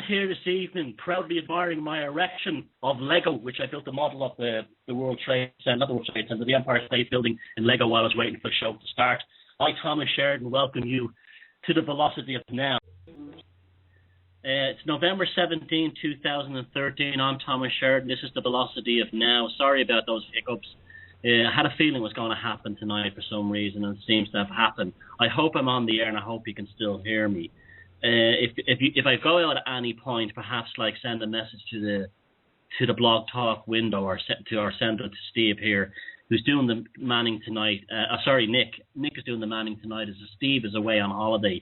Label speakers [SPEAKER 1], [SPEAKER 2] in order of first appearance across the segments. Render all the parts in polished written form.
[SPEAKER 1] here this evening, proudly admiring my erection of Lego, which I built the model of the World Trade Center, not the World Trade Center, the Empire State Building in Lego while I was waiting for the show to start. I, Thomas Sheridan, welcome you to the Velocity of Now. It's November 17, 2013. I'm Thomas Sheridan. This is the Velocity of Now. Sorry about those hiccups. I had a feeling it was going to happen tonight for some reason, and it seems to have happened. I hope I'm on the air, and I hope you can still hear me. If I go out at any point, perhaps like send a message to the Blog Talk window or send it to Steve here, who's doing the manning tonight. Nick. Nick is doing the manning tonight. As Steve is away on holiday,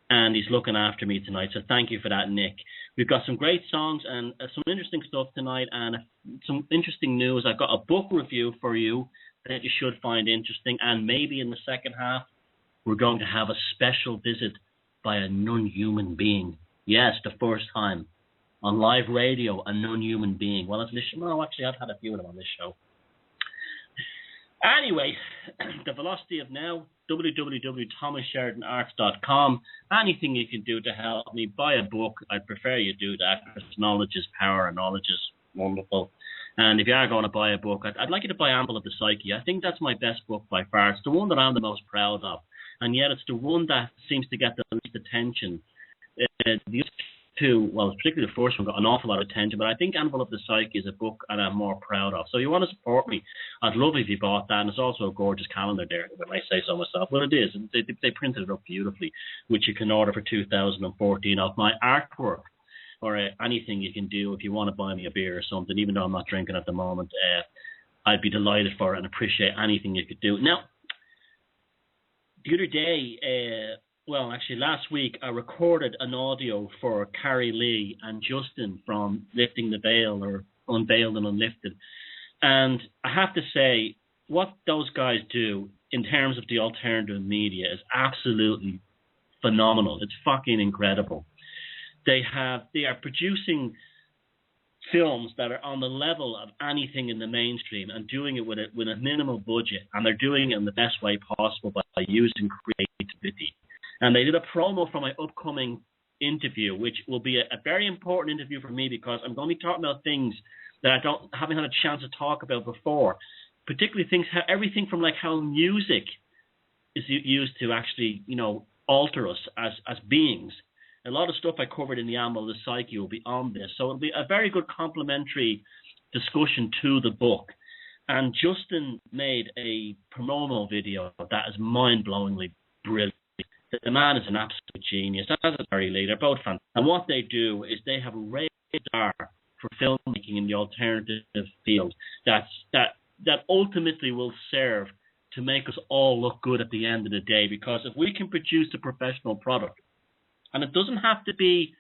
[SPEAKER 1] and he's looking after me tonight. So thank you for that, Nick. We've got some great songs and some interesting stuff tonight, and some interesting news. I've got a book review for you that you should find interesting, and maybe in the second half we're going to have a special visit by a non-human being. Yes, the first time on live radio, a non-human being. Well, actually, I've had a few of them on this show. Anyway, the Velocity of Now, www.thomassheridanarts.com. Anything you can do to help me, buy a book. I'd prefer you do that, because knowledge is power and knowledge is wonderful. And if you are going to buy a book, I'd like you to buy Anvil of the Psyche. I think that's my best book by far. It's the one that I'm the most proud of. And yet it's the one that seems to get the least attention. The other two, well, particularly the first one, got an awful lot of attention, but I think Anvil of the Psyche is a book that I'm more proud of. So if you want to support me, I'd love if you bought that. And it's also a gorgeous calendar there, if I may say so myself. Well, it is. They printed it up beautifully, which you can order for 2014 of my artwork, or anything you can do if you want to buy me a beer or something, even though I'm not drinking at the moment. I'd be delighted for it and appreciate anything you could do. Now, the other day, last week, I recorded an audio for Carrie Lee and Justin from Lifting the Veil, or Unveiled and Unlifted. And I have to say, what those guys do in terms of the alternative media is absolutely phenomenal. It's fucking incredible. They are producing films that are on the level of anything in the mainstream and doing it with a minimal budget, and they're doing it in the best way possible by using creativity. And they did a promo for my upcoming interview, which will be a very important interview for me, because I'm going to be talking about things that I haven't had a chance to talk about before, particularly everything from like how music is used to actually, alter us as beings. A lot of stuff I covered in the Anvil of the Psyche will be on this. So it'll be a very good complementary discussion to the book. And Justin made a promotional video that is mind-blowingly brilliant. The man is an absolute genius. As a very leader, both fans. And what they do is they have a radar for filmmaking in the alternative field that ultimately will serve to make us all look good at the end of the day. Because if we can produce a professional product, and it doesn't have to be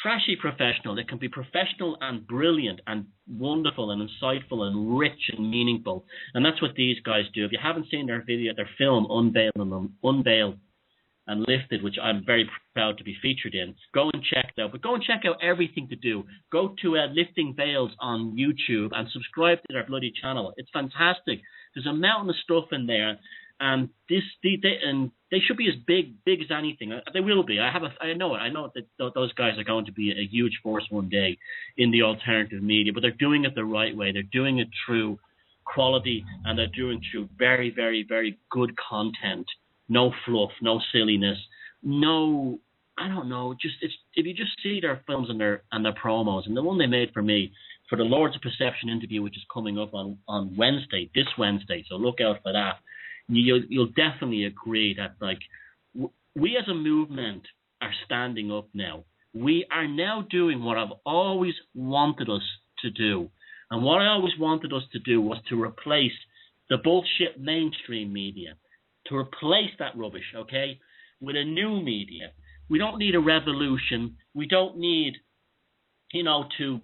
[SPEAKER 1] trashy professional. It can be professional and brilliant and wonderful and insightful and rich and meaningful. And that's what these guys do. If you haven't seen their film, Unveiled and Lifted, which I'm very proud to be featured in, go and check it out. But go and check out everything to do. Go to Lifting Veils on YouTube and subscribe to their bloody channel. It's fantastic. There's a mountain of stuff in there. And they should be as big as anything. They will be. I know it. I know that those guys are going to be a huge force one day in the alternative media. But they're doing it the right way. They're doing it through quality, and they're doing it through very, very, very good content. No fluff, no silliness, no. I don't know. If you just see their films and their promos, and the one they made for me for the Lords of Perception interview, which is coming up on this Wednesday. So look out for that. You'll definitely agree that we as a movement are standing up now. We are now doing what I've always wanted us to do. And what I always wanted us to do was to replace the bullshit mainstream media, to replace that rubbish, okay, with a new media. We don't need a revolution. We don't need, to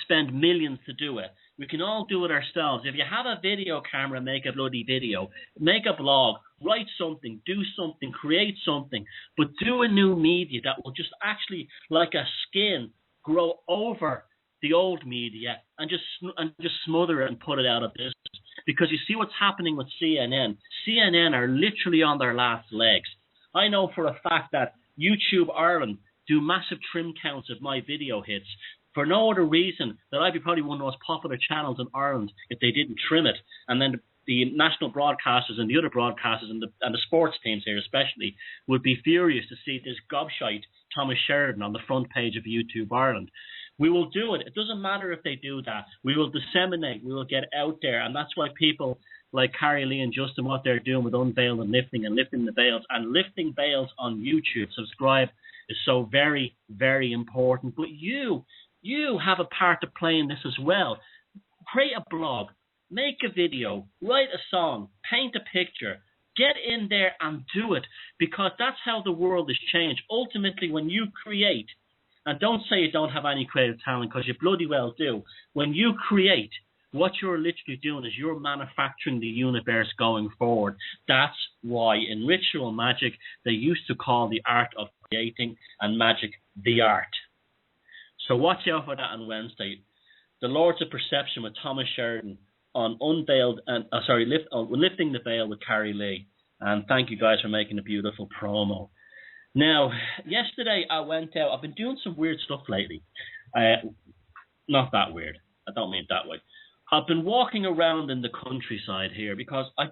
[SPEAKER 1] spend millions to do it. We can all do it ourselves. If you have a video camera, make a bloody video. Make a blog. Write something. Do something. Create something. But do a new media that will just actually, like a skin, grow over the old media and just smother it and put it out of business. Because you see what's happening with CNN. CNN are literally on their last legs. I know for a fact that YouTube Ireland do massive trim counts of my video hits for no other reason that I'd be probably one of the most popular channels in Ireland if they didn't trim it. And then the national broadcasters and the other broadcasters and the sports teams here especially would be furious to see this gobshite Thomas Sheridan on the front page of YouTube Ireland. We will do it. It doesn't matter if they do that. We will disseminate. We will get out there. And that's why people like Carrie Lee and Justin, what they're doing with Unveiled and lifting the veils and lifting veils on YouTube, subscribe, is so very, very important. But you have a part to play in this as well. Create a blog, make a video, write a song, paint a picture, get in there and do it, because that's how the world is changed. Ultimately, when you create, and don't say you don't have any creative talent, because you bloody well do. When you create, what you're literally doing is you're manufacturing the universe going forward. That's why in ritual magic, they used to call the art of creating and magic the art. So watch out for that on Wednesday. The Lords of Perception with Thomas Sheridan on Lifting the Veil with Carrie Lee. And thank you guys for making a beautiful promo. Now, yesterday I went out. I've been doing some weird stuff lately. Not that weird. I don't mean it that way. I've been walking around in the countryside here because I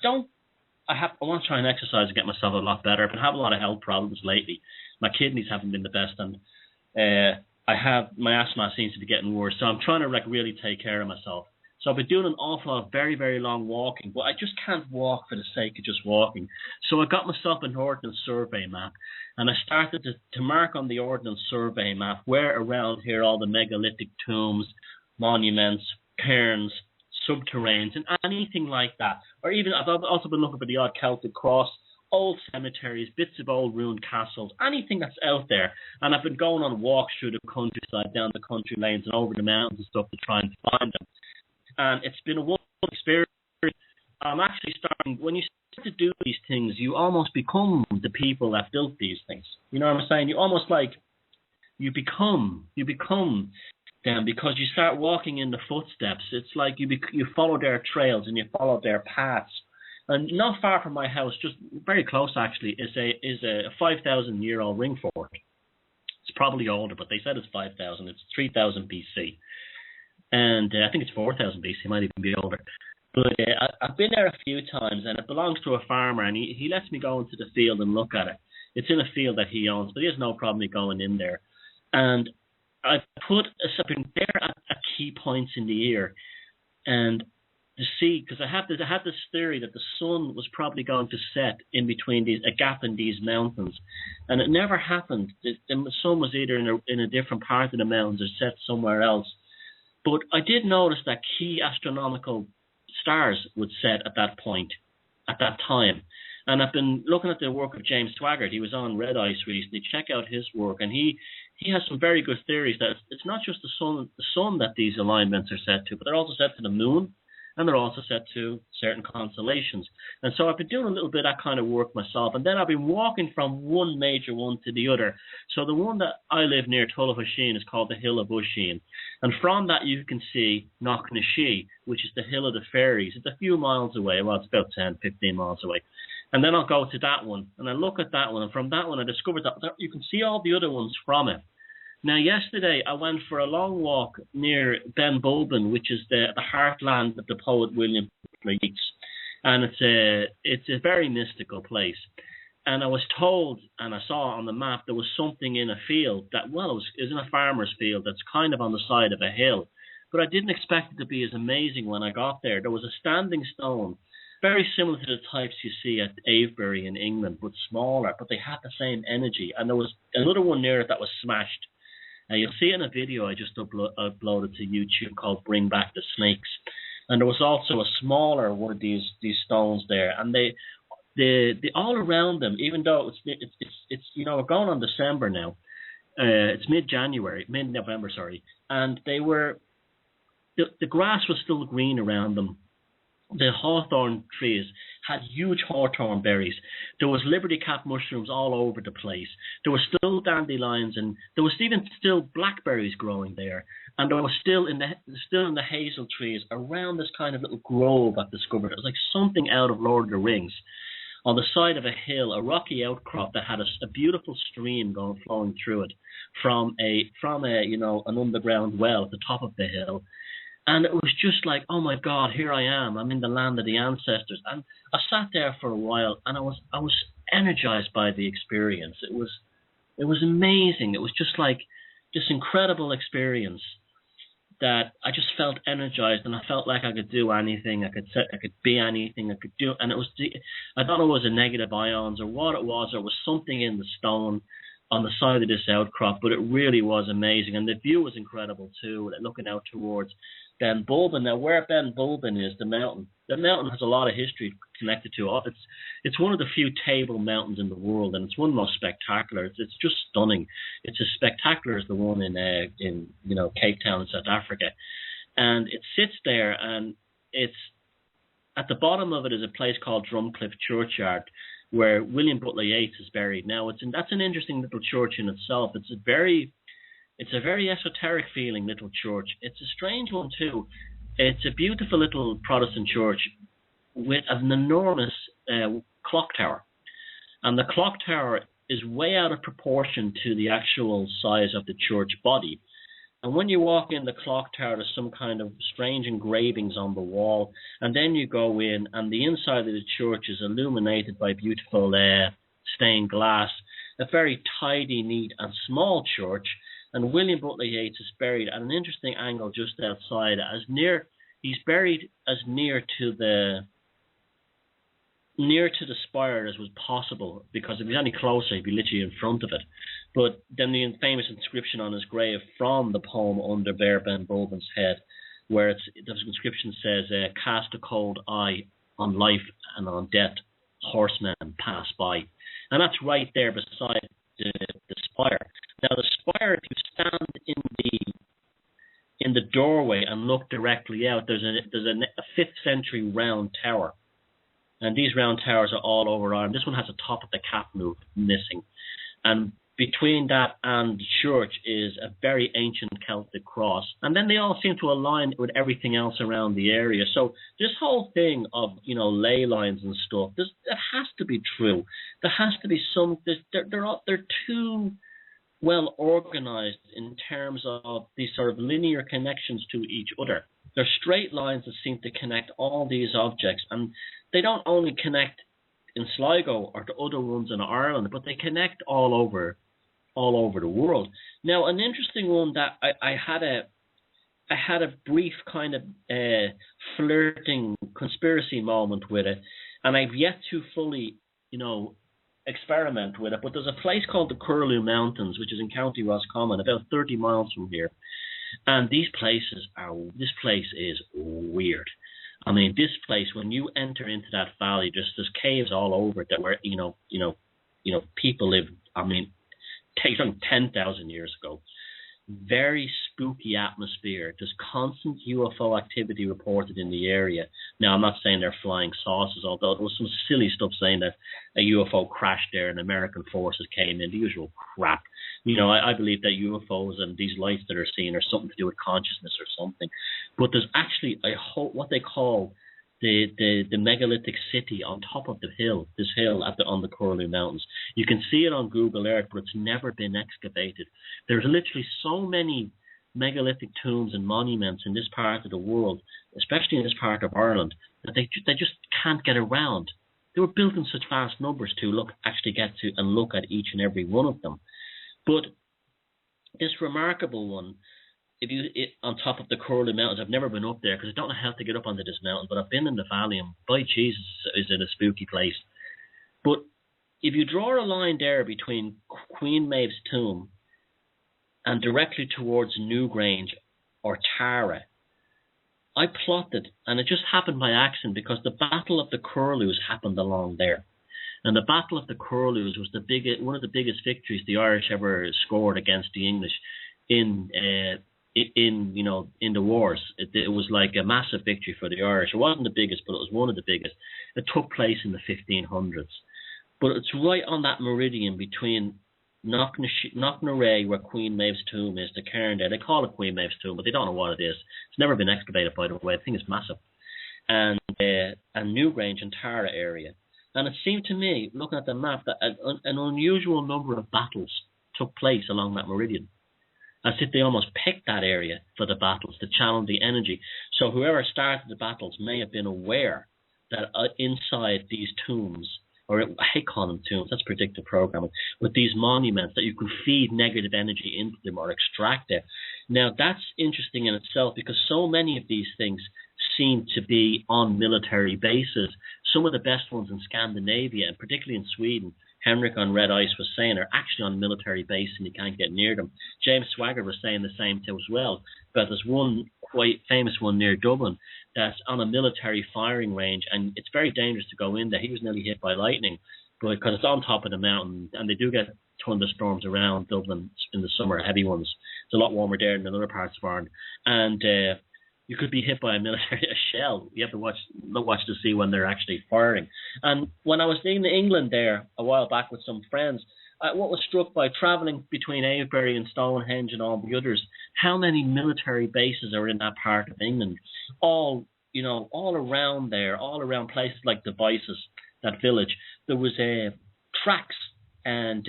[SPEAKER 1] want to try and exercise and get myself a lot better. I've been having a lot of health problems lately. My kidneys haven't been the best, and my asthma seems to be getting worse. So I'm trying to really take care of myself. So I've been doing an awful lot of very, very long walking, but I just can't walk for the sake of just walking. So I got myself an ordnance survey map, and I started to mark on the ordnance survey map where around here all the megalithic tombs, monuments, cairns, subterraneans, and anything like that. Or even, I've also been looking for the odd Celtic cross, old cemeteries, bits of old ruined castles, anything that's out there. And I've been going on walks through the countryside, down the country lanes and over the mountains and stuff to try and find them. And it's been a wonderful experience. I'm actually starting, when you start to do these things, you almost become the people that built these things. You know what I'm saying? You almost you become them, because you start walking in the footsteps. It's like you follow their trails and you follow their paths. And not far from my house, just very close actually, is a 5,000-year-old ring fort. It's probably older, but they said it's 5,000. It's 3,000 BC. And I think it's 4,000 BC, it might even be older. But I've been there a few times, and it belongs to a farmer, and he lets me go into the field and look at it. It's in a field that he owns, but he has no problem me going in there. And I've been there at key points in the year, and to see, because I had this theory that the sun was probably going to set in between a gap in these mountains, and it never happened. The sun was either in a different part of the mountains or set somewhere else. But I did notice that key astronomical stars would set at that point, at that time. And I've been looking at the work of James Swaggart. He was on Red Ice recently. Check out his work. And he has some very good theories that it's not just the sun that these alignments are set to, but they're also set to the moon, and they're also set to certain constellations. And so I've been doing a little bit of that kind of work myself. And then I've been walking from one major one to the other. So the one that I live near, Tullahasheen, is called the Hill of Usheen. And from that you can see Knocknashee, which is the Hill of the Fairies. It's a few miles away. Well, it's about 10, 15 miles away. And then I'll go to that one, and I look at that one. And from that one, I discovered that you can see all the other ones from it. Now, yesterday, I went for a long walk near Ben Bulben, which is the heartland of the poet William Yeats. And it's a very mystical place. And I was told, and I saw on the map, there was something in a field that, well, it was in a farmer's field that's kind of on the side of a hill. But I didn't expect it to be as amazing when I got there. There was a standing stone, very similar to the types you see at Avebury in England, but smaller, but they had the same energy. And there was another one near it that was smashed. You'll see it in a video I just uploaded to YouTube called Bring Back the Snakes. And there was also a smaller one of these stones there. And they all around them, even though it's we're going on December now. It's mid-November, sorry. And the grass was still green around them. The hawthorn trees had huge hawthorn berries. There was liberty cap mushrooms all over the place. There were still dandelions, and there was even still blackberries growing there. And there was still in the hazel trees around this kind of little grove I've discovered. It was like something out of Lord of the Rings. on the side of a hill, a rocky outcrop that had a beautiful stream flowing through it from a an underground well at the top of the hill. And it was just like, oh my God, here I am. I'm in the land of the ancestors. And I sat there for a while, and I was energized by the experience. It was amazing. It was just like this incredible experience that I just felt energized, and I felt like I could do anything. I could be anything. I could do, and it was. I don't know, it was a negative ions or what it was. Or it was something in the stone on the side of this outcrop, but it really was amazing, and the view was incredible too. Looking out towards Ben Bulben. Now, where Ben Bulben is, the mountain has a lot of history connected to it. It's one of the few table mountains in the world, and it's one of the most spectacular. It's just stunning. It's as spectacular as the one in Cape Town in South Africa, and it sits there, and it's at the bottom of it is a place called Drumcliff Churchyard, where William Butler Yeats is buried. Now, that's an interesting little church in itself. It's a very esoteric feeling little church. It's a strange one too. It's a beautiful little Protestant church with an enormous clock tower. And the clock tower is way out of proportion to the actual size of the church body. And when you walk in the clock tower, there's some kind of strange engravings on the wall. And then you go in, and the inside of the church is illuminated by beautiful stained glass. A very tidy, neat, and small church. And William Butler Yeats is buried at an interesting angle just outside. He's buried as near to the spire as was possible, because if he's any closer, he'd be literally in front of it. But then the famous inscription on his grave from the poem Under Bare Ben Bulben's Head, where the inscription says, "Cast a cold eye on life and on death, horsemen pass by," and that's right there beside the spire. Now, the spire, if you stand in the doorway and look directly out, there's a 5th century round tower. And these round towers are all over Ireland. This one has the top of the cap missing. And between that and the church is a very ancient Celtic cross. And then they all seem to align with everything else around the area. So this whole thing of, ley lines and stuff, it has to be true. There has to be some, they're too well organized in terms of these sort of linear connections to each other. They're straight lines that seem to connect all these objects, and they don't only connect in Sligo or to other ones in Ireland, but they connect all over the world. Now, an interesting one that I had a brief kind of flirting conspiracy moment with it, and I've yet to fully, experiment with it, but there's a place called the Curlew Mountains, which is in County Roscommon, about 30 miles from here. And this place is weird. I mean, this place, when you enter into that valley, there's caves all over it that where, people lived, 10,000 years ago. Very spooky atmosphere. There's constant UFO activity reported in the area. Now, I'm not saying they're flying saucers, although there was some silly stuff saying that a UFO crashed there and American forces came in, the usual crap. I believe that UFOs and these lights that are seen are something to do with consciousness or something. But there's actually what they call the megalithic city on top of this hill on the Curlew Mountains. You can see it on Google Earth, but it's never been excavated. There's literally so many megalithic tombs and monuments in this part of the world, especially in this part of Ireland, that they just can't get around. They were built in such vast numbers to look at each and every one of them. But this remarkable one, on top of the Curlew Mountains, I've never been up there because I don't know how to get up onto this mountain, but I've been in the valley, and by Jesus, is it a spooky place. But if you draw a line there between Queen Maeve's tomb and directly towards Newgrange or Tara, I plotted, and it just happened by accident because the Battle of the Curlews happened along there. And the Battle of the Curlews was one of the biggest victories the Irish ever scored against the English in the wars. It was like a massive victory for the Irish. It wasn't the biggest, but it was one of the biggest. It took place in the 1500s. But it's right on that meridian between Knocknarea, where Queen Maeve's tomb is, to Cairndale. They call it Queen Maeve's tomb, but they don't know what it is. It's never been excavated, by the way. I think it's massive. And Newgrange and Tara area. And it seemed to me, looking at the map, that an unusual number of battles took place along that meridian, as if they almost picked that area for the battles to channel the energy. So whoever started the battles may have been aware that inside these tombs, or I hate calling them tombs, that's predictive programming, with these monuments, that you can feed negative energy into them or extract it. Now, that's interesting in itself, because so many of these things seem to be on military bases. Some of the best ones in Scandinavia, and particularly in Sweden, Henrik on Red Ice was saying, are actually on military base and you can't get near them. James Swigert was saying the same too as well. But there's one quite famous one near Dublin that's on a military firing range, and it's very dangerous to go in there. He was nearly hit by lightning, but because it's on top of the mountain, and they do get thunderstorms around Dublin in the summer, heavy ones. It's a lot warmer there than in other parts of Ireland. And you could be hit by a shell. You have to watch to see when they're actually firing. And when I was in England there a while back with some friends, what was struck by travelling between Avebury and Stonehenge and all the others, how many military bases are in that part of England, all around there, all around places like Devizes, that village. There was tracks and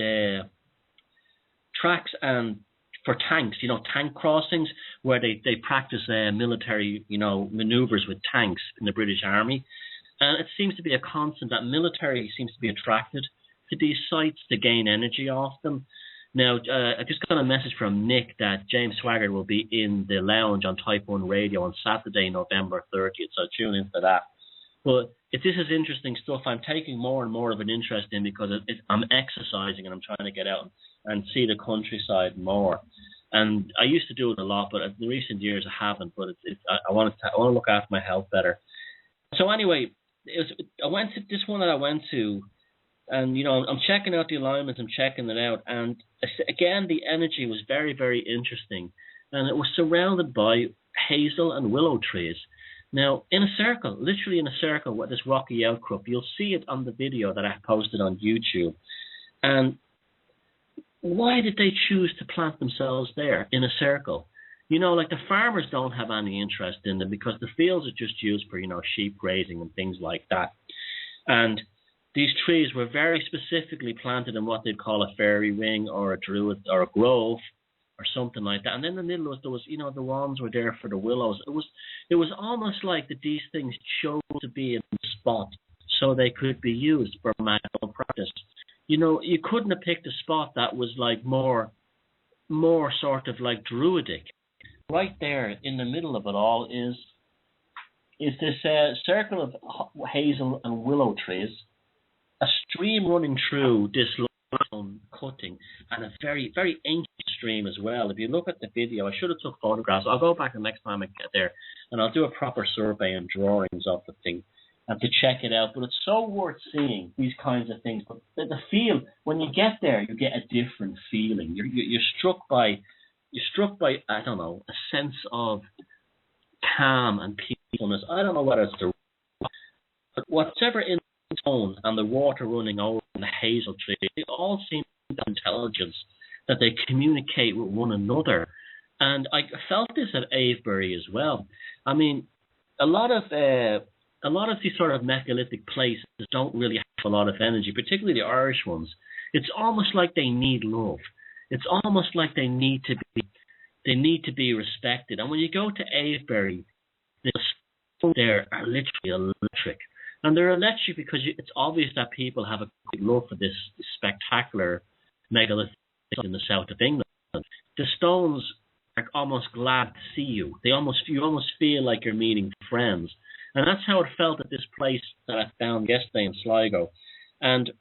[SPEAKER 1] for tanks, tank crossings, where they practice military, maneuvers with tanks in the British Army. And it seems to be a constant that military seems to be attracted to these sites to gain energy off them. Now, I just got a message from Nick that James Swigert will be in the lounge on Type 1 Radio on Saturday, November 30th, so tune in for that. But if this is interesting stuff, I'm taking more and more of an interest in, because I'm exercising and I'm trying to get out and see the countryside more. And I used to do it a lot, but in recent years I haven't. But I want to look after my health better. So anyway, I went to this one that I went to, and I'm checking out the alignments, I'm checking it out, and again the energy was very, very interesting, and it was surrounded by hazel and willow trees. Now, in a circle, literally in a circle with this rocky outcrop. You'll see it on the video that I posted on YouTube. And why did they choose to plant themselves there in a circle? Like the farmers don't have any interest in them, because the fields are just used for, sheep grazing and things like that. And these trees were very specifically planted in what they'd call a fairy ring or a druid or a grove or something like that. And then in the middle there was, the wands were there for the willows. It was almost like that these things chose to be in the spot so they could be used for magical practice. You couldn't have picked a spot that was like more sort of like druidic. Right there in the middle of it all is this circle of hazel and willow trees, a stream running through this limestone cutting, and a very, very ancient stream as well. If you look at the video, I should have took photographs. I'll go back the next time I get there, and I'll do a proper survey and drawings of the thing and to check it out. But it's so worth seeing these kinds of things. But the feel, when you get there, you get a different feeling. You're struck by I don't know, a sense of calm and peacefulness. I don't know whether it's the, but whatever in the tone and the water running over and the hazel tree, they all seem to have intelligence, that they communicate with one another. And I felt this at Avebury as well. I mean, a lot of these sort of megalithic places don't really have a lot of energy, particularly the Irish ones. It's almost like they need love. It's almost like they need to be respected. And when you go to Avebury, the stones there are literally electric. And they're electric because it's obvious that people have a great love for this spectacular megalithic in the south of England. The stones are almost glad to see you. You almost feel like you're meeting friends. And that's how it felt at this place that I found yesterday in Sligo. And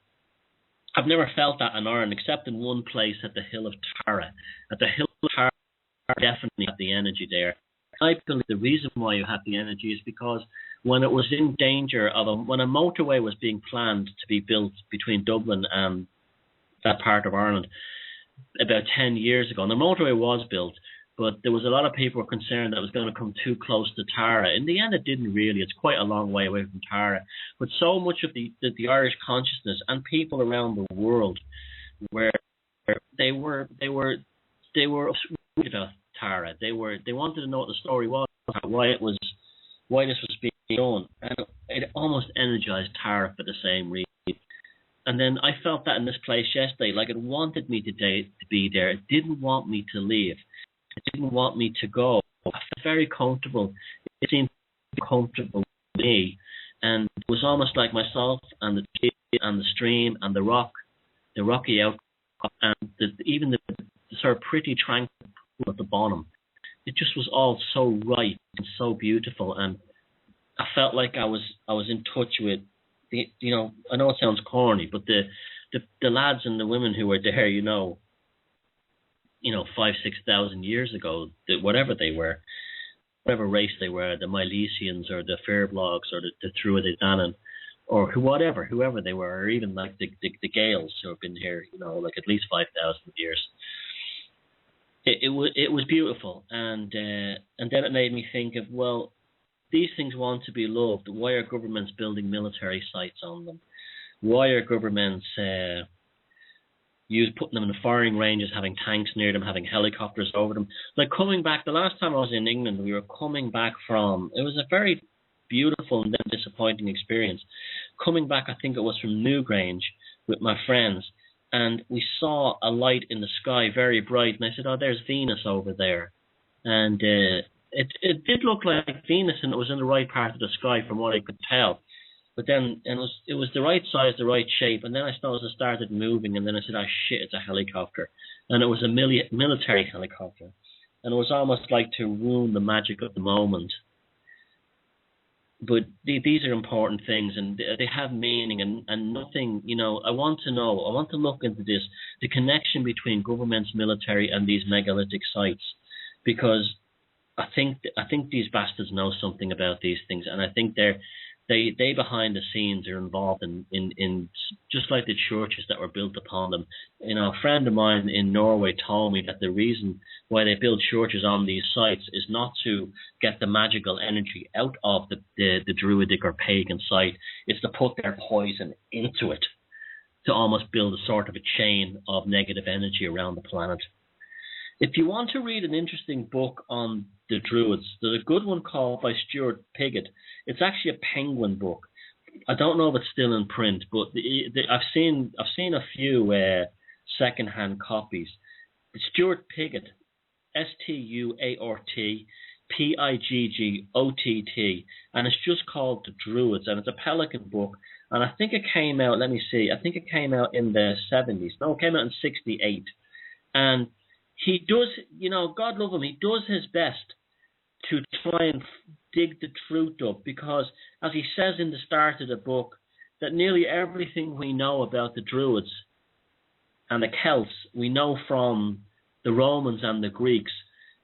[SPEAKER 1] I've never felt that in Ireland, except in one place at the Hill of Tara. At the Hill of Tara, you definitely have the energy there. I believe the reason why you have the energy is because when it was in danger of when a motorway was being planned to be built between Dublin and that part of Ireland about 10 years ago, and the motorway was built, but there was a lot of people were concerned that it was going to come too close to Tara. In the end, it didn't really. It's quite a long way away from Tara. But so much of the Irish consciousness and people around the world, where they were worried about Tara. They wanted to know what the story was, why this was being done, and it almost energized Tara for the same reason. And then I felt that in this place yesterday, like it wanted me to be there. It didn't want me to leave. It didn't want me to go. I felt very comfortable. It seemed comfortable with me, and it was almost like myself and the tree and the stream and the rocky outcrop, and even the sort of pretty tranquil pool at the bottom. It just was all so right and so beautiful, and I felt like I was in touch with the, I know it sounds corny, but the lads and the women who were there, 5,000-6,000 years ago, whatever they were, whatever race they were, the Milesians or the Fairblogs or the Druidic Danann, or whoever they were, or even like the Gaels who have been here, like at least 5,000 years. It was beautiful, and then it made me think of, well, these things want to be loved. Why are governments building military sites on them? Why are governments putting them in firing ranges, having tanks near them, having helicopters over them? Like coming back, the last time I was in England, we were coming back from, it was a very beautiful and then disappointing experience. Coming back, I think it was from Newgrange with my friends, and we saw a light in the sky, very bright, and I said, oh, there's Venus over there. And it did look like Venus, and it was in the right part of the sky from what I could tell. But then it was the right size, the right shape, and then I started moving, and then I said, oh shit, it's a helicopter. And it was a military helicopter. And it was almost like to ruin the magic of the moment. But these are important things, and they have meaning, and nothing, I want to look into this, the connection between governments, military, and these megalithic sites, because I think these bastards know something about these things, and I think they behind the scenes are involved in just like the churches that were built upon them. A friend of mine in Norway told me that the reason why they build churches on these sites is not to get the magical energy out of the druidic or pagan site. It's to put their poison into it, to almost build a sort of a chain of negative energy around the planet. If you want to read an interesting book on the Druids, there's a good one called by Stuart Piggott. It's actually a Penguin book. I don't know if it's still in print, but I've seen a few second-hand copies. Stuart Piggott, Stuart Piggott, and it's just called The Druids, and it's a Pelican book. And I think it came out, I think it came out in the 70s. No, it came out in 68. And he does, God love him, he does his best to try and dig the truth up, because, as he says in the start of the book, that nearly everything we know about the Druids and the Celts, we know from the Romans and the Greeks.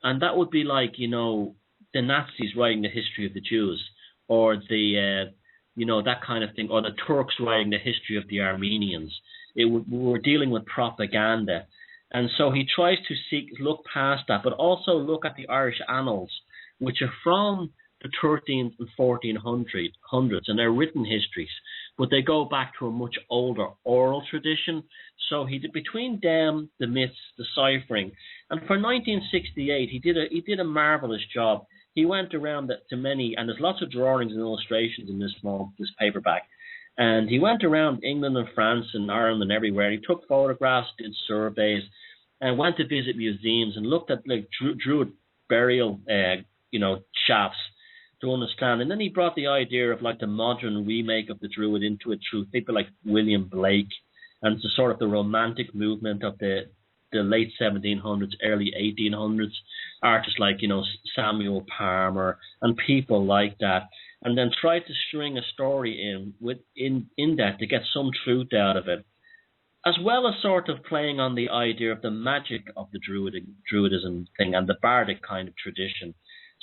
[SPEAKER 1] And that would be like, the Nazis writing the history of the Jews, or that kind of thing, or the Turks writing the history of the Armenians. We're dealing with propaganda. And so he tries to look past that, but also look at the Irish annals, which are from the 13th and 1400s, and they're written histories, but they go back to a much older oral tradition. So he did, between them, the myths, the ciphering, and for 1968, he did a marvelous job. He went around to many, and there's lots of drawings and illustrations in this paperback. And he went around England and France and Ireland and everywhere. He took photographs, did surveys, and went to visit museums and looked at like Druid burial, shafts to understand. And then he brought the idea of like the modern remake of the Druid into it through people like William Blake, and the sort of the romantic movement of the late 1700s, early 1800s, artists like Samuel Palmer and people like that. And then try to string a story in that to get some truth out of it, as well as sort of playing on the idea of the magic of the Druidism thing and the bardic kind of tradition.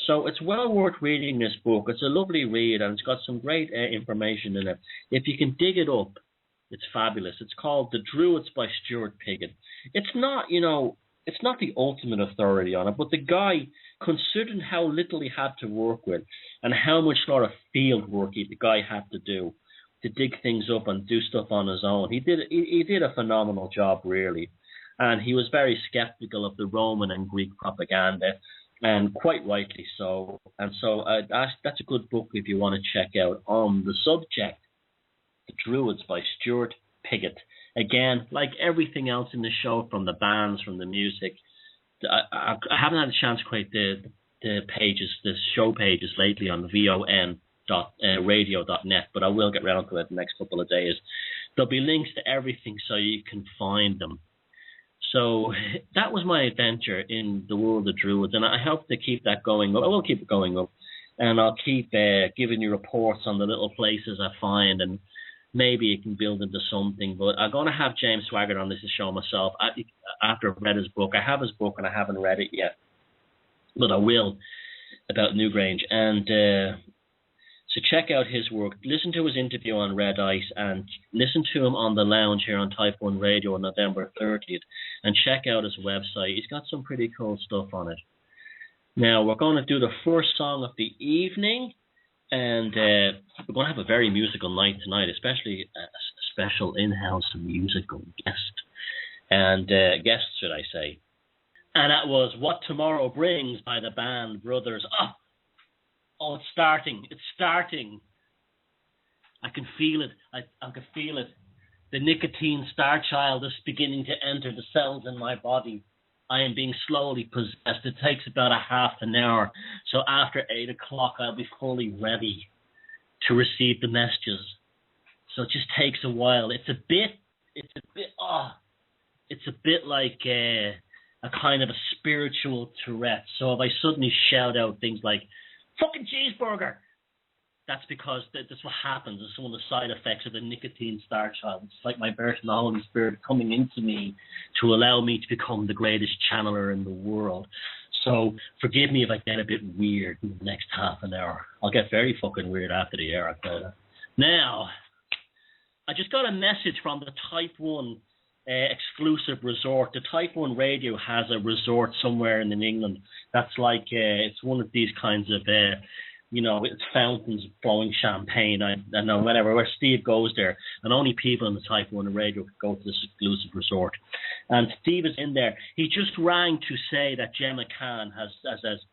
[SPEAKER 1] So it's well worth reading this book. It's a lovely read, and it's got some great information in it. If you can dig it up, it's fabulous. It's called The Druids by Stuart Piggott. It's not, it's not the ultimate authority on it, but the guy, considering how little he had to work with and how much sort of field work the guy had to do to dig things up and do stuff on his own, he did a phenomenal job, really. And he was very skeptical of the Roman and Greek propaganda. and quite rightly so. And so that's a good book if you want to check out. On the subject, The Druids by Stuart Piggott. Again, like everything else in the show, from the bands, from the music, I haven't had a chance to create the pages, the show pages lately on von.radio.net, but I will get around to it the next couple of days. There'll be links to everything so you can find them. So that was my adventure in the world of Druids, and I hope to keep that going up. I will keep it going up, and I'll keep giving you reports on the little places I find, and maybe it can build into something. But I'm going to have James Swaggart on this show myself after I've read his book. I have his book, and I haven't read it yet, but I will, about Newgrange. And so check out his work. Listen to his interview on Red Ice, and listen to him on the lounge here on Type 1 Radio on November 30th. And check out his website. He's got some pretty cool stuff on it. Now, we're going to do the first song of the evening, and we're going to have a very musical night tonight, especially a special in-house musical guest. And guests, should I say. And that was What Tomorrow Brings by the band Brothers. Oh, it's starting. It's starting. I can feel it. I can feel it. The nicotine star child is beginning to enter the cells in my body. I am being slowly possessed. It takes about a half an hour. So after 8 o'clock, I'll be fully ready to receive the messages. So it just takes a while. It's a bit like a kind of a spiritual Tourette. So if I suddenly shout out things like, fucking cheeseburger, that's because that's what happens. It's one of the side effects of the nicotine star child. It's like my birth and the Holy Spirit coming into me to allow me to become the greatest channeler in the world. So forgive me if I get a bit weird in the next half an hour. I'll get very fucking weird after the air, I tell you. Now, I just got a message from the Type 1 exclusive resort. The Type 1 Radio has a resort somewhere in England that's like, it's one of these kinds of, it's fountains blowing champagne. I know, whatever, where Steve goes there, and only people in the Type 1 Radio could go to this exclusive resort. And Steve is in there. He just rang to say that Gemma Khan has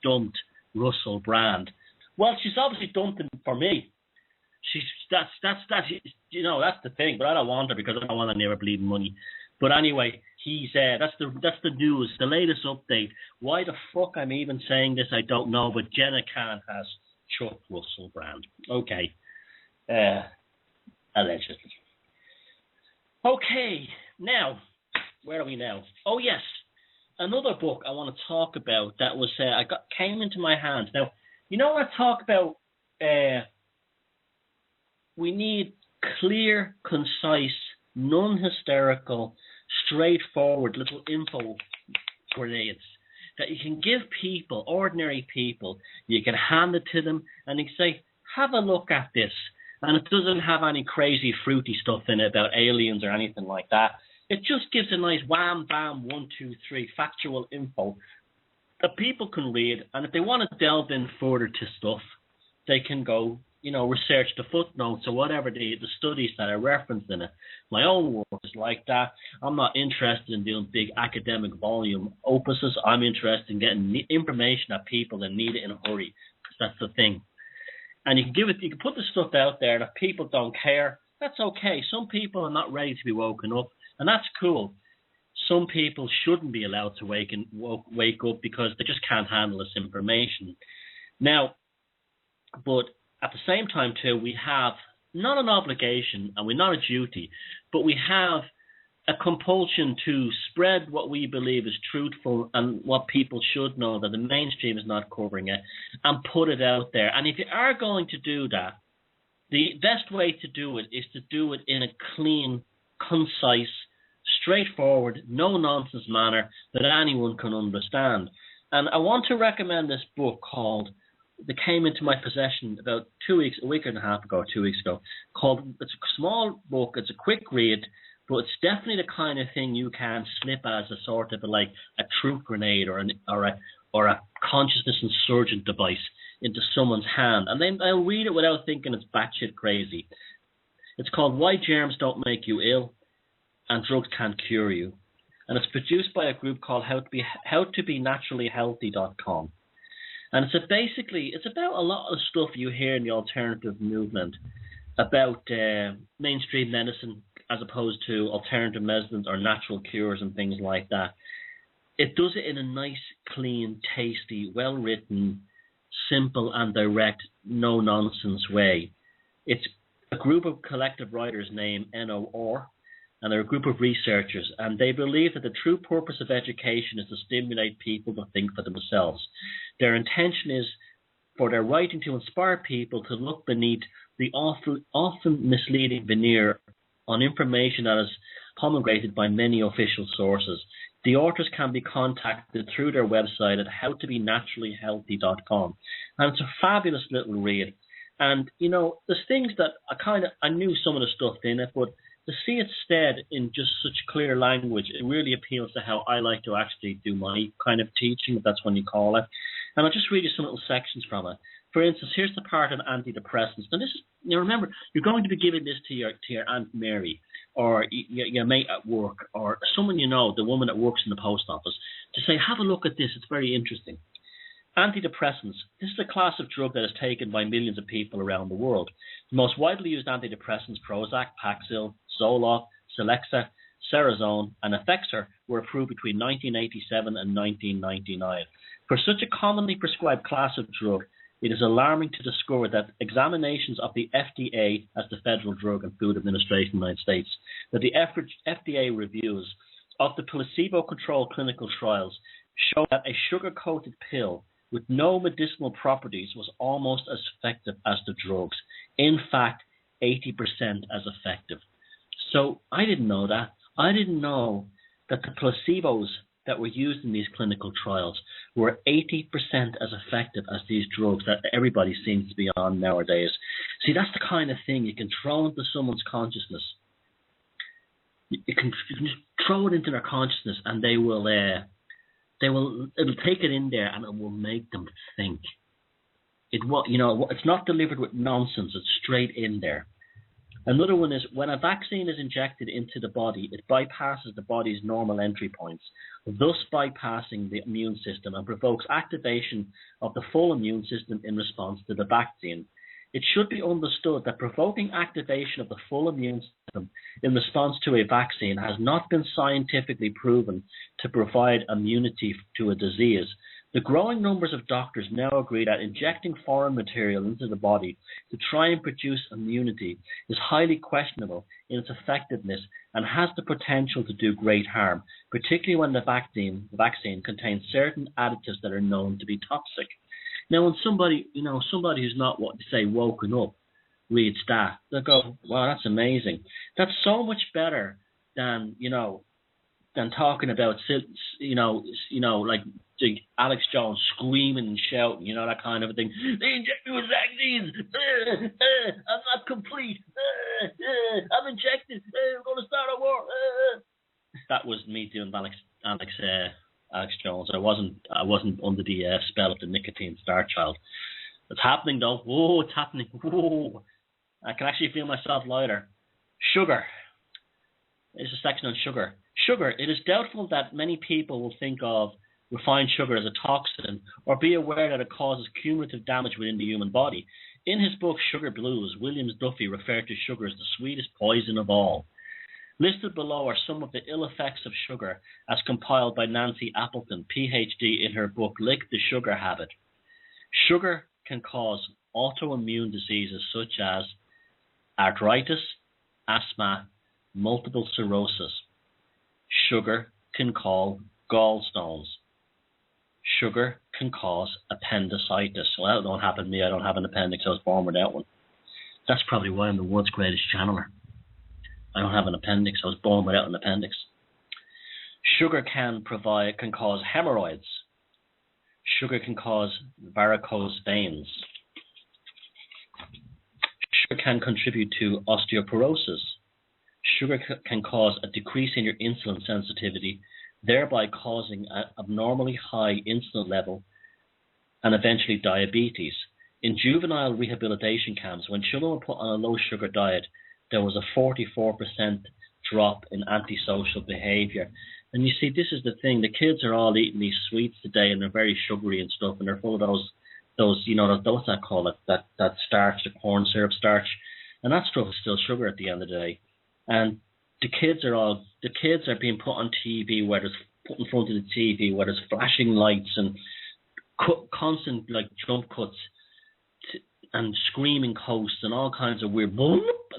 [SPEAKER 1] dumped Russell Brand. Well, she's obviously dumped him for me. That's the thing. But I don't want her because I don't want any of her bleeding money. But anyway, that's the news, the latest update. Why the fuck I'm even saying this, I don't know. But Gemma Khan has chucked Russell Brand. Okay, allegedly. Okay, now where are we now? Oh yes, another book I want to talk about that was came into my hands. Now, I talk about. We need clear, concise, non-hysterical, straightforward little info grenades that you can give people, ordinary people. You can hand it to them and you can say, have a look at this. And it doesn't have any crazy fruity stuff in it about aliens or anything like that. It just gives a nice wham, bam, 1, 2, 3 factual info that people can read. And if they want to delve in further to stuff, they can go, research the footnotes or whatever the studies that are referenced in it. My own work is like that. I'm not interested in doing big academic volume opuses. I'm interested in getting information that people that need it in a hurry, because that's the thing. And you can put the stuff out there, and if people don't care, that's okay. Some people are not ready to be woken up, and that's cool. Some people shouldn't be allowed to wake up because they just can't handle this information. Now, but at the same time, too, we have not an obligation and we're not a duty, but we have a compulsion to spread what we believe is truthful and what people should know that the mainstream is not covering it, and put it out there. And if you are going to do that, the best way to do it is to do it in a clean, concise, straightforward, no-nonsense manner that anyone can understand. And I want to recommend this book that came into my possession about 2 weeks, a week and a half ago, 2 weeks ago, it's a small book, it's a quick read, but it's definitely the kind of thing you can slip as a sort of a truth grenade or a consciousness insurgent device into someone's hand. And then I'll read it without thinking it's batshit crazy. It's called Why Germs Don't Make You Ill and Drugs Can't Cure You. And it's produced by a group called howtobenaturallyhealthy.com. And it's about a lot of stuff you hear in the alternative movement about mainstream medicine as opposed to alternative medicines or natural cures and things like that. It does it in a nice, clean, tasty, well-written, simple and direct, no-nonsense way. It's a group of collective writers named NOR, and they're a group of researchers, and they believe that the true purpose of education is to stimulate people to think for themselves. Their intention is for their writing to inspire people to look beneath the often misleading veneer on information that is promulgated by many official sources. The authors can be contacted through their website at howtobenaturallyhealthy.com. And it's a fabulous little read. And, you know, there's things that I knew some of the stuff in it, but to see it said in just such clear language, it really appeals to how I like to actually do my kind of teaching, if that's what you call it. And I'll just read you some little sections from it. For instance, here's the part on antidepressants. Now, this is, you remember, you're going to be giving this to your Aunt Mary or your mate at work or someone you know, the woman that works in the post office, to say, have a look at this. It's very interesting. Antidepressants. This is a class of drug that is taken by millions of people around the world. The most widely used antidepressants, Prozac, Paxil, Zoloft, Celexa, Cerazone, and Effexor, were approved between 1987 and 1999. For such a commonly prescribed class of drug, it is alarming to discover that examinations of the FDA, as the Federal Drug and Food Administration of the United States, that the FDA reviews of the placebo-controlled clinical trials show that a sugar-coated pill with no medicinal properties was almost as effective as the drugs. In fact, 80% as effective. So I didn't know that. I didn't know that the placebos that were used in these clinical trials were 80% as effective as these drugs that everybody seems to be on nowadays. See, that's the kind of thing you can throw into someone's consciousness. You can just throw it into their consciousness, and it'll take it in there, and it will make them think. It's not delivered with nonsense. It's straight in there. Another one is when a vaccine is injected into the body, it bypasses the body's normal entry points, thus bypassing the immune system and provokes activation of the full immune system in response to the vaccine. It should be understood that provoking activation of the full immune system in response to a vaccine has not been scientifically proven to provide immunity to a disease. The growing numbers of doctors now agree that injecting foreign material into the body to try and produce immunity is highly questionable in its effectiveness and has the potential to do great harm, particularly when the vaccine contains certain additives that are known to be toxic. Now, when somebody who's not woken up reads that, they'll go, "Wow, that's amazing." That's so much better than talking about like Alex Jones screaming and shouting, that kind of a thing. They inject me with vaccines. I'm not complete. I'm injected. We're going to start a war. That was me doing Alex Jones. I wasn't under the spell of the nicotine star child. It's happening though. Whoa, it's happening. Whoa. I can actually feel myself lighter. Sugar. There's a section on sugar. Sugar. It is doubtful that many people will think of refined sugar as a toxin or be aware that it causes cumulative damage within the human body. In his book Sugar Blues, William Duffy referred to sugar as the sweetest poison of all. Listed below are some of the ill effects of sugar as compiled by Nancy Appleton, PhD, in her book Lick the Sugar Habit. Sugar can cause autoimmune diseases such as arthritis, asthma, multiple sclerosis. Sugar can cause gallstones. Sugar can cause appendicitis. Well, that don't happen to me. I don't have an appendix. I was born without one. That's probably why I'm the world's greatest channeler. I don't have an appendix. I was born without an appendix. Sugar can cause hemorrhoids. Sugar can cause varicose veins. Sugar can contribute to osteoporosis. Sugar can cause a decrease in your insulin sensitivity, thereby causing an abnormally high insulin level and eventually diabetes. In juvenile rehabilitation camps, when children were put on a low-sugar diet, there was a 44% drop in antisocial behavior. And you see, this is the thing. The kids are all eating these sweets today, and they're very sugary and stuff, and they're full of those those, what's that called? That starch, the corn syrup starch, and that stuff is still sugar at the end of the day. And the kids are being put on TV, where there's put in front of the TV, where there's flashing lights and constant like jump cuts and screaming coasts and all kinds of weird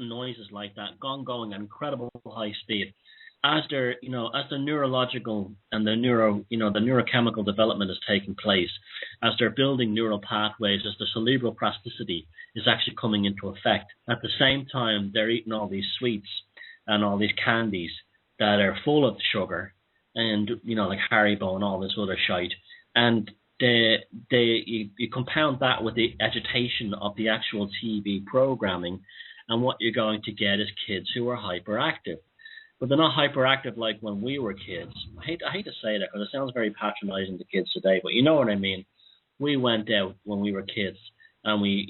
[SPEAKER 1] noises like that, going at incredible high speed. As their neurological and the neurochemical development is taking place, as they're building neural pathways, as the cerebral plasticity is actually coming into effect. At the same time, they're eating all these sweets and all these candies that are full of sugar, and like Haribo and all this other shite. And you compound that with the agitation of the actual TV programming, and what you're going to get is kids who are hyperactive. But they're not hyperactive like when we were kids. I hate to say that because it sounds very patronizing to kids today, but you know what I mean. We went out when we were kids and we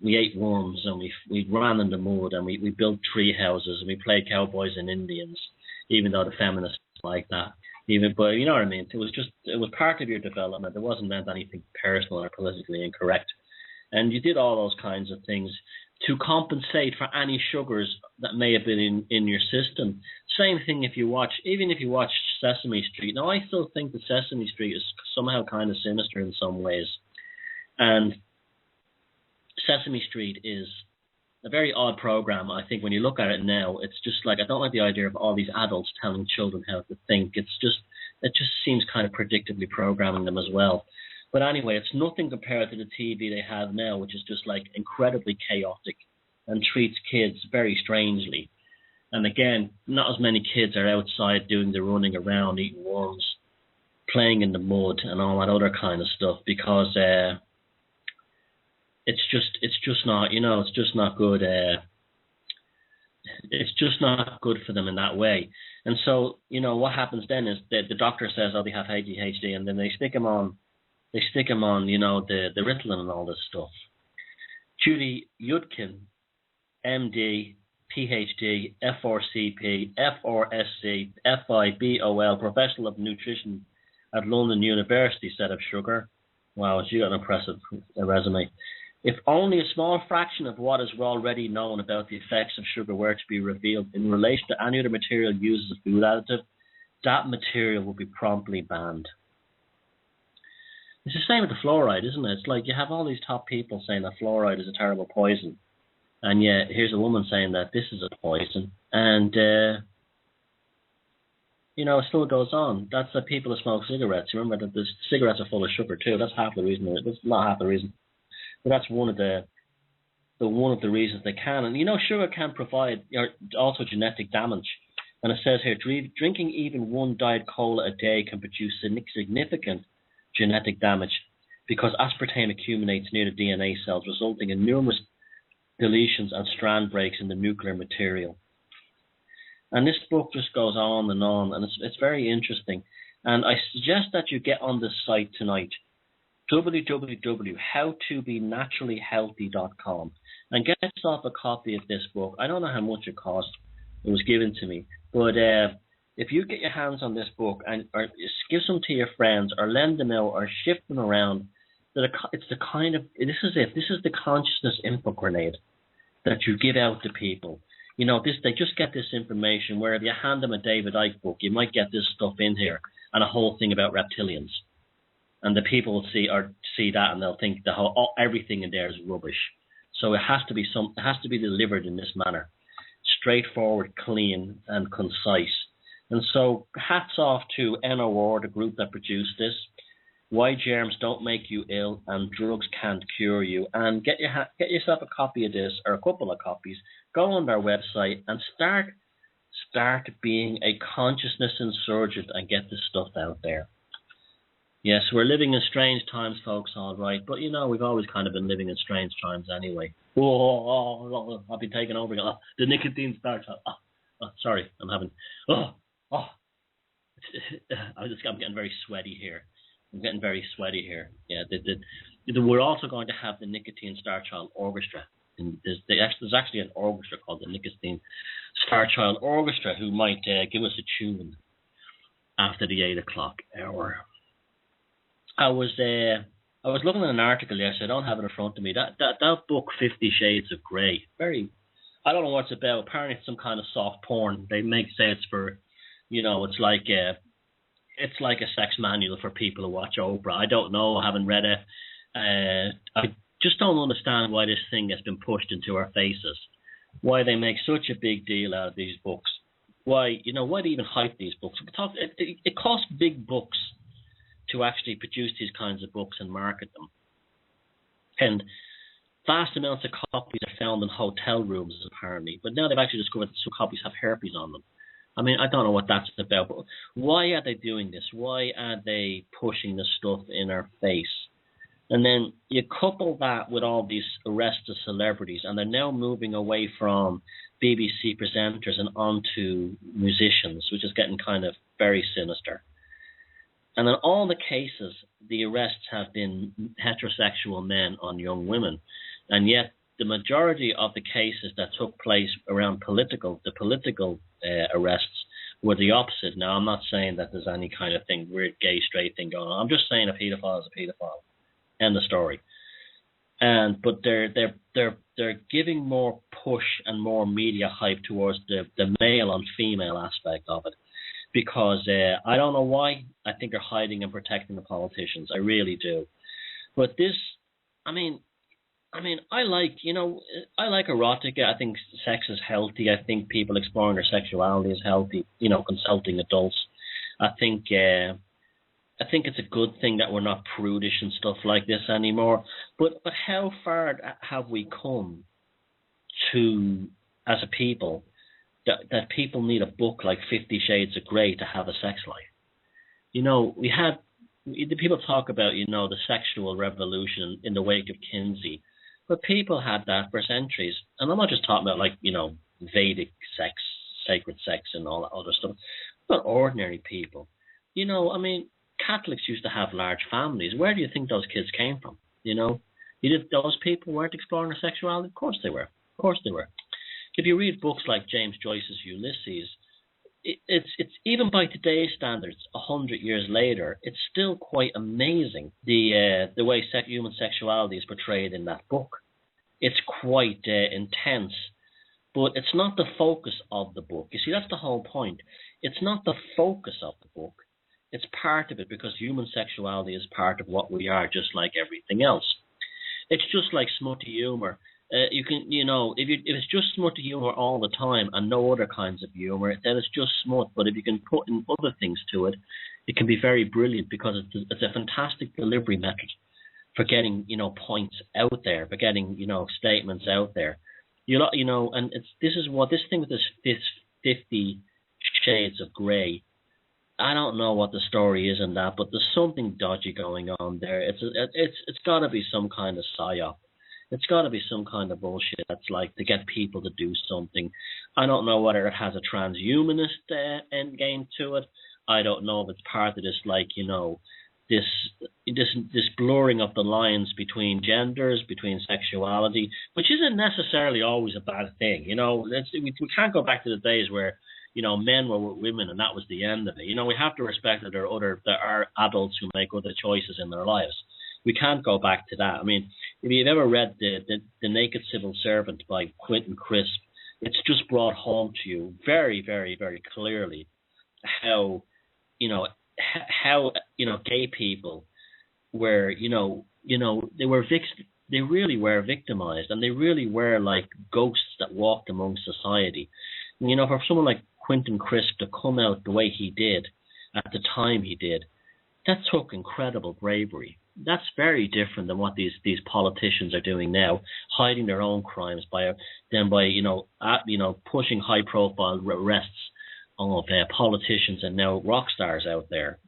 [SPEAKER 1] ate worms and we ran in the mud and we built tree houses and we played cowboys and Indians, even though the feminists like that. But you know what I mean. It was part of your development. It wasn't meant anything personal or politically incorrect. And you did all those kinds of things to compensate for any sugars that may have been in your system. Same thing if you watch Sesame Street. Now, I still think that Sesame Street is somehow kind of sinister in some ways. And Sesame Street is a very odd program. I think when you look at it now, it's just like, I don't like the idea of all these adults telling children how to think. It just seems kind of predictably programming them as well. But anyway, it's nothing compared to the TV they have now, which is just like incredibly chaotic and treats kids very strangely. And again, not as many kids are outside doing the running around, eating worms, playing in the mud and all that other kind of stuff, because it's just not good. It's just not good for them in that way. And so, what happens then is that the doctor says, oh, they have ADHD, and then they stick them on, the Ritalin and all this stuff. Judy Yudkin, MD, PhD, FRCP, FRSC, FIBOL, Professional of Nutrition at London University, said of sugar. Wow, she got an impressive resume. If only a small fraction of what is already known about the effects of sugar were to be revealed in relation to any other material used as a food additive, that material would be promptly banned. It's the same with the fluoride, isn't it? It's like you have all these top people saying that fluoride is a terrible poison. And yet, here's a woman saying that this is a poison. And, it still goes on. That's the people who smoke cigarettes. You remember that the cigarettes are full of sugar, too. That's half the reason. That's not half the reason. But that's one of the reasons they can. And, sugar can provide also genetic damage. And it says here, drinking even one Diet Cola a day can produce significant genetic damage because aspartame accumulates near the DNA cells, resulting in numerous deletions and strand breaks in the nuclear material. And this book just goes on, and it's very interesting. And I suggest that you get on this site tonight, www.howtobenaturallyhealthy.com, and get yourself a copy of this book. I don't know how much it cost. It was given to me. But if you get your hands on this book and or give some to your friends or lend them out or shift them around, it's the kind of, this is the consciousness info grenade that you give out to people. They just get this information where if you hand them a David Icke book, you might get this stuff in here and a whole thing about reptilians. And the people will see that and they'll think everything in there is rubbish. So it has to be delivered in this manner, straightforward, clean, and concise. And so hats off to NOR, the group that produced this. Why Germs Don't Make You Ill and Drugs Can't Cure You. And get yourself a copy of this, or a couple of copies. Go on their website and start being a consciousness insurgent and get this stuff out there. Yes, we're living in strange times, folks, all right. But, we've always kind of been living in strange times anyway. I'll be taking over again. The nicotine starts. Sorry, I'm having... I'm getting very sweaty here. Yeah, we're also going to have the Nicotine Star Child Orchestra. And there's actually an orchestra called the Nicotine Star Child Orchestra who might give us a tune after the 8 o'clock hour. I was I was looking at an article yesterday. I don't have it in front of me. That book, 50 Shades of Grey. Very. I don't know what it's about. Apparently, it's some kind of soft porn. They say it's for, it's like a sex manual for people who watch Oprah. I don't know. I haven't read it. I just don't understand why this thing has been pushed into our faces. Why they make such a big deal out of these books. Why they even hype these books. It costs big bucks to actually produce these kinds of books and market them. And vast amounts of copies are found in hotel rooms, apparently. But now they've actually discovered that some copies have herpes on them. I mean, I don't know what that's about. But why are they doing this? Why are they pushing this stuff in our face? And then you couple that with all these arrests of celebrities, and they're now moving away from BBC presenters and onto musicians, which is getting kind of very sinister. And in all the cases, the arrests have been heterosexual men on young women. And yet the majority of the cases that took place around the political arrests were the opposite. Now, I'm not saying that there's any kind of weird gay, straight thing going on. I'm just saying a paedophile is a paedophile. End of story. But they're giving more push and more media hype towards the male on female aspect of it. Because I don't know why. I think they're hiding and protecting the politicians. I really do. But this, I like erotica. I think sex is healthy. I think people exploring their sexuality is healthy. Consulting adults. I think it's a good thing that we're not prudish and stuff like this anymore. But how far have we come to, as a people, that people need a book like 50 Shades of Grey to have a sex life? The people talk about, the sexual revolution in the wake of Kinsey. But people had that for centuries. And I'm not just talking about Vedic sex, sacred sex and all that other stuff. But ordinary people. Catholics used to have large families. Where do you think those kids came from? Those people weren't exploring their sexuality? Of course they were. If you read books like James Joyce's Ulysses, it's even by today's standards, 100 years later, it's still quite amazing the way human sexuality is portrayed in that book. It's quite intense, but it's not the focus of the book. You see, that's the whole point. It's not the focus of the book. It's part of it, because human sexuality is part of what we are, just like everything else. It's just like smutty humor. If it's just smutty humor all the time and no other kinds of humor, then it's just smut. But if you can put in other things to it, it can be very brilliant, because it's a fantastic delivery method for getting, points out there, for getting, statements out there. And this thing with this 50 Shades of Grey. I don't know what the story is in that, but there's something dodgy going on there. It's got to be some kind of psyop. It's got to be some kind of bullshit that's to get people to do something. I don't know whether it has a transhumanist end game to it. I don't know if it's part of this, this blurring of the lines between genders, between sexuality, which isn't necessarily always a bad thing. We can't go back to the days where men were with women and that was the end of it. We have to respect that there are adults who make other choices in their lives. We can't go back to that. If you've ever read the Naked Civil Servant by Quentin Crisp, it's just brought home to you very, very, very clearly how gay people were, they really were victimized, and they really were like ghosts that walked among society. For someone like Quentin Crisp to come out the way he did at the time he did, that took incredible bravery. That's very different than what these politicians are doing now, hiding their own crimes by pushing high profile arrests of politicians and now rock stars out there.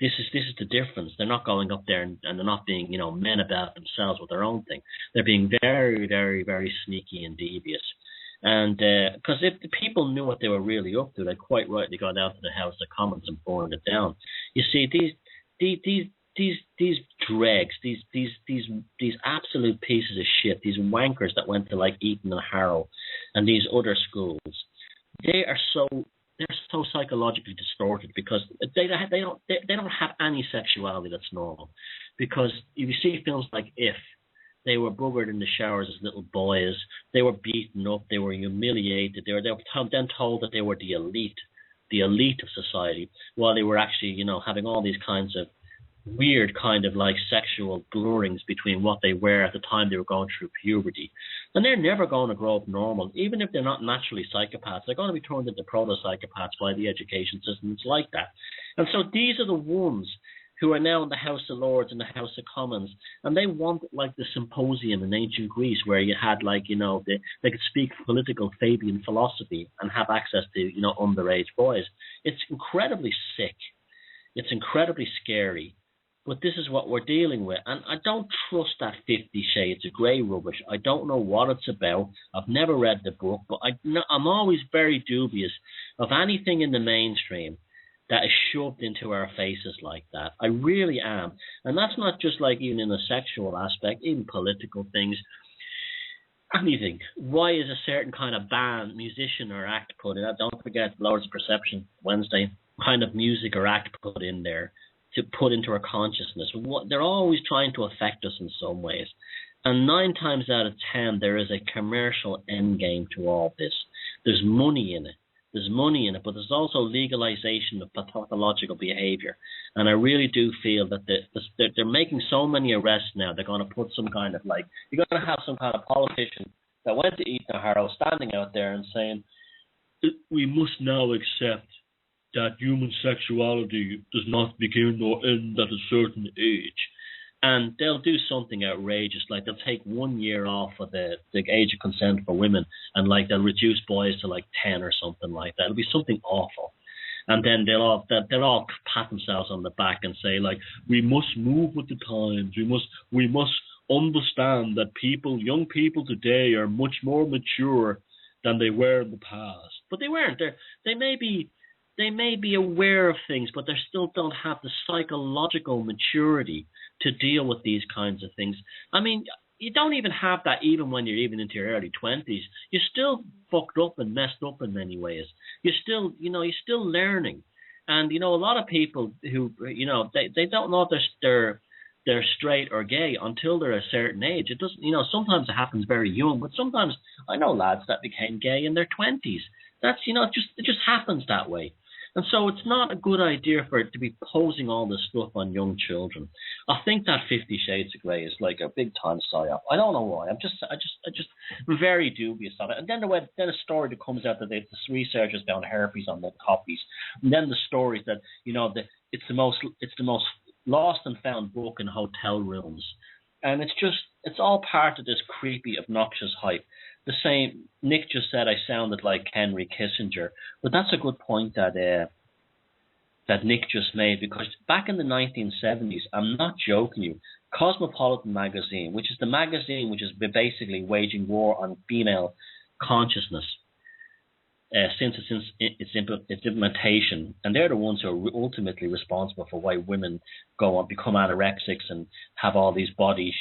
[SPEAKER 1] This is the difference. They're not going up there and they're not being men about themselves with their own thing. They're being very, very, very sneaky and devious. And because if the people knew what they were really up to, they quite rightly got out to the House of Commons and burned it down. You see, these dregs, these absolute pieces of shit, these wankers that went to Eton and Harrow and these other schools, they are so they're so psychologically distorted because they don't have any sexuality that's normal. Because if you see films like If, they were buggered in the showers as little boys. They were beaten up. They were humiliated. They were then told that they were the elite of society, while they were actually, having all these kinds of weird kind of like sexual blurrings between what they were at the time they were going through puberty. And they're never going to grow up normal. Even if they're not naturally psychopaths, they're going to be turned into proto-psychopaths by the education system. It's like that. And so these are the ones who are now in the House of Lords and the House of Commons, and they want like the symposium in ancient Greece where you had they could speak political Fabian philosophy and have access to, underage boys. It's incredibly sick. It's incredibly scary. But this is what we're dealing with. And I don't trust that 50 Shades of Grey rubbish. I don't know what it's about. I've never read the book, but I'm always very dubious of anything in the mainstream that is shoved into our faces like that. I really am. And that's not just like even in a sexual aspect, even political things, anything. Why is a certain kind of band, musician or act put in? Don't forget Lords of Perception, Wednesday, kind of music or act put in there to put into our consciousness. They're always trying to affect us in some ways. And 9 times out of 10, there is a commercial end game to all this. There's money in it. But there's also legalization of pathological behavior. And I really do feel that they're making so many arrests now, they're going to put some kind of you're going to have some kind of politician that went to Ethan Harrow standing out there and saying, we must now accept that human sexuality does not begin or end at a certain age. And they'll do something outrageous, like they'll take 1 year off of the age of consent for women, and they'll reduce boys to 10 or something like that. It'll be something awful. And then they'll all pat themselves on the back and say, we must move with the times. We must understand that young people today are much more mature than they were in the past. But they weren't. They may be aware of things, but they still don't have the psychological maturity to deal with these kinds of things. I mean, you don't even have that even when you're even into your early 20s. You're still fucked up and messed up in many ways. You're still learning. And, a lot of people who, they don't know if they're straight or gay until they're a certain age. It doesn't, sometimes it happens very young, but sometimes I know lads that became gay in their 20s. That's, it just happens that way. And so it's not a good idea for it to be posing all this stuff on young children. I think that 50 Shades of Grey is like a big time psyop. I don't know why. I'm just very dubious of it. And then a story that comes out that the researchers found herpes on the copies. And then the stories that it's the most lost and found book in hotel rooms. And it's all part of this creepy, obnoxious hype. The same, Nick just said I sounded like Henry Kissinger, but that's a good point that Nick just made, because back in the 1970s, I'm not joking you, Cosmopolitan magazine, which is the magazine which has been basically waging war on female consciousness since its implementation, and they're the ones who are ultimately responsible for why women go on become anorexics and have all these body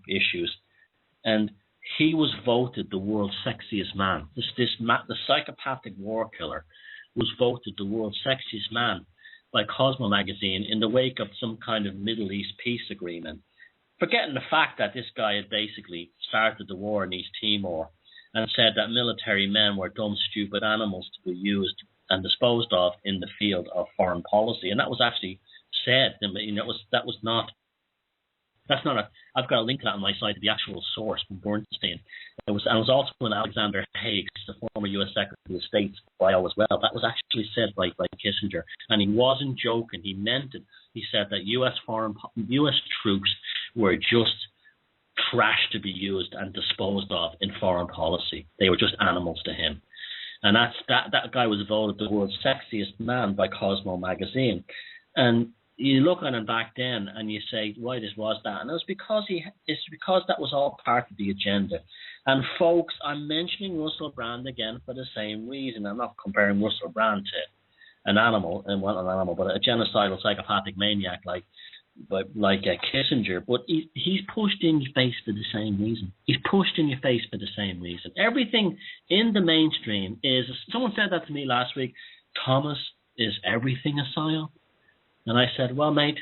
[SPEAKER 1] issues. And he was voted the world's sexiest man. The psychopathic war killer was voted the world's sexiest man by Cosmo magazine in the wake of some kind of Middle East peace agreement, forgetting the fact that this guy had basically started the war in East Timor and said that military men were dumb, stupid animals to be used and disposed of in the field of foreign policy. And that was actually said. I've got a link to that on my site to the actual source from Bernstein. It was also in Alexander Haig, the former U.S. Secretary of State's bio as well. That was actually said by Kissinger, and he wasn't joking. He meant it. He said that U.S. troops were just trash to be used and disposed of in foreign policy. They were just animals to him. And that guy was voted the world's sexiest man by Cosmo magazine. And you look at him back then and you say, why this was that? And it's because that was all part of the agenda. And folks, I'm mentioning Russell Brand again for the same reason. I'm not comparing Russell Brand to an animal, but a genocidal psychopathic maniac like like Kissinger, but he's pushed in your face for the same reason. He's pushed in your face for the same reason. Everything in the mainstream is. Someone said that to me last week. Thomas, is everything a psyop? And I said, well, mate,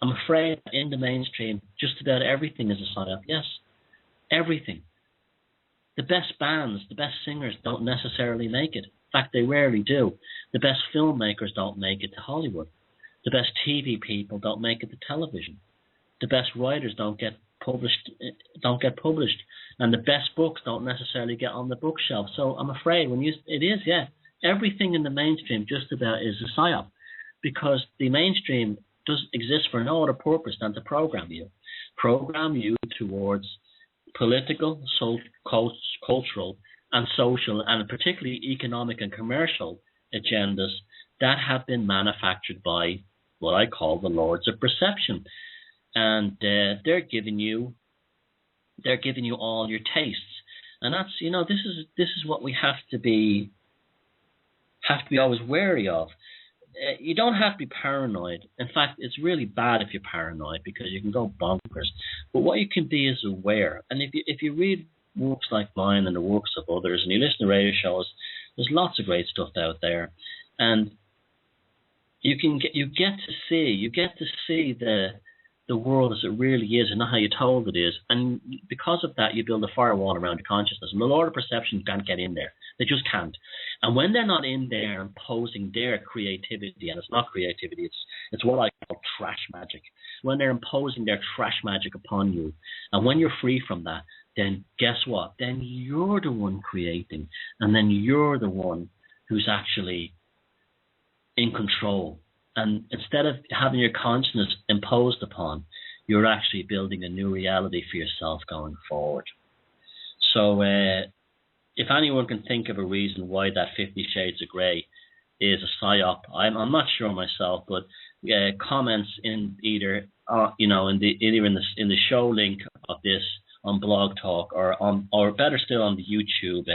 [SPEAKER 1] I'm afraid in the mainstream, just about everything is a psyop. Yes, everything. The best bands, the best singers don't necessarily make it. In fact, they rarely do. The best filmmakers don't make it to Hollywood. The best TV people don't make it to television. The best writers don't get published, and the best books don't necessarily get on the bookshelf. So I'm afraid everything in the mainstream just about is a psyop, because the mainstream does exist for no other purpose than to program you towards political, cultural, and social, and particularly economic and commercial agendas that have been manufactured by what I call the lords of perception, and they're giving you all your tastes, and that's this is what we have to be always wary of. You don't have to be paranoid. In fact, it's really bad if you're paranoid, because you can go bonkers. But what you can be is aware. And if you read works like mine and the works of others, and you listen to radio shows, there's lots of great stuff out there, and you get to see the world as it really is, and not how you're told it is. And because of that, you build a firewall around your consciousness. And the Lord of Perception can't get in there. They just can't. And when they're not in there imposing their creativity, and it's not creativity, it's what I call trash magic. When they're imposing their trash magic upon you, and when you're free from that, then guess what? Then you're the one creating, and then you're the one who's actually in control. And instead of having your consciousness imposed upon, you're actually building a new reality for yourself going forward. So if anyone can think of a reason why that 50 Shades of Grey is a psyop, I'm not sure myself, but comments in either in the show link of this on Blog Talk, or better still on the YouTube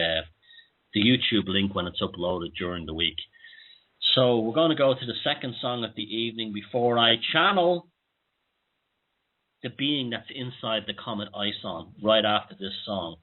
[SPEAKER 1] link when it's uploaded during the week. So we're going to go to the second song of the evening before I channel the being that's inside the comet Ison right after this song.